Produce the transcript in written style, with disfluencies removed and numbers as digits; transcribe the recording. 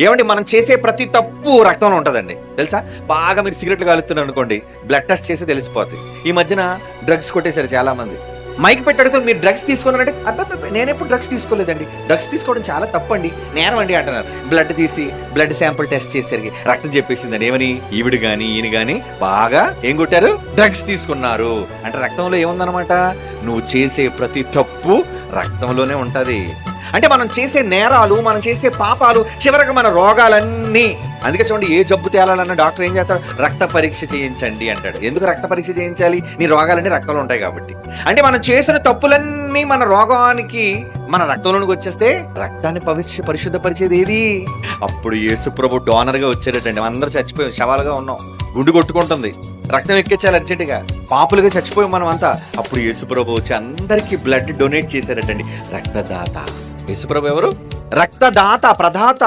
ఏమండి, మనం చేసే ప్రతి తప్పు రక్తంలో ఉంటదండి తెలుసా. బాగా మీరు సిగరెట్లు కాలుస్తున్నారు అనుకోండి, బ్లడ్ టెస్ట్ చేసి తెలిసిపోద్ది. ఈ మధ్యన డ్రగ్స్ కొట్టేశారు చాలా మంది. మైక్ పెట్టి అడుగుతారు, మీరు డ్రగ్స్ తీసుకున్నారంటే అబ్బాయి నేను ఎప్పుడు డ్రగ్స్ తీసుకోలేదండి, డ్రగ్స్ తీసుకోవడం చాలా తప్పండి, నేరం అండి అంటున్నారు. బ్లడ్ తీసి బ్లడ్ శాంపుల్ టెస్ట్ చేసరికి రక్తం చెప్పేసిందండి. ఏమని? ఈవిడ గాని ఈయన గాని బాగా ఏం కొట్టారు? డ్రగ్స్ తీసుకున్నారు. అంటే రక్తంలో ఏముందనమాట? నువ్వు చేసే ప్రతి తప్పు రక్తంలోనే ఉంటది. అంటే మనం చేసే నేరాలు, మనం చేసే పాపాలు చివరికి మన రోగాలన్నీ. అందుకే చూడండి, ఏ జబ్బు తేలాలన్న డాక్టర్ ఏం చేస్తాడు? రక్త పరీక్ష చేయించండి అంటాడు. ఎందుకు రక్త పరీక్ష చేయించాలి? నీ రోగాలన్నీ రక్తంలో ఉంటాయి కాబట్టి. అంటే మనం చేసిన తప్పులన్నీ మన రోగానికి మన రక్తంలోనికి వచ్చేస్తే రక్తాన్ని పరిశుద్ధపరిచేది ఏది? అప్పుడు యేసుప్రభు డోనర్ గా వచ్చాడటండి. అందరూ చచ్చిపోయాం, శవాలుగా ఉన్నాం, గుండు కొట్టుకుంటుంది, రక్తం ఎక్కించాలి అర్జెంటుగా, పాపులుగా చచ్చిపోయాం మనం అంతా. అప్పుడు యేసుప్రభు వచ్చి అందరికీ బ్లడ్ డొనేట్ చేశారటండి. రక్తదాత. యేసుప్రభు ఎవరు? రక్తదాత, ప్రదాత.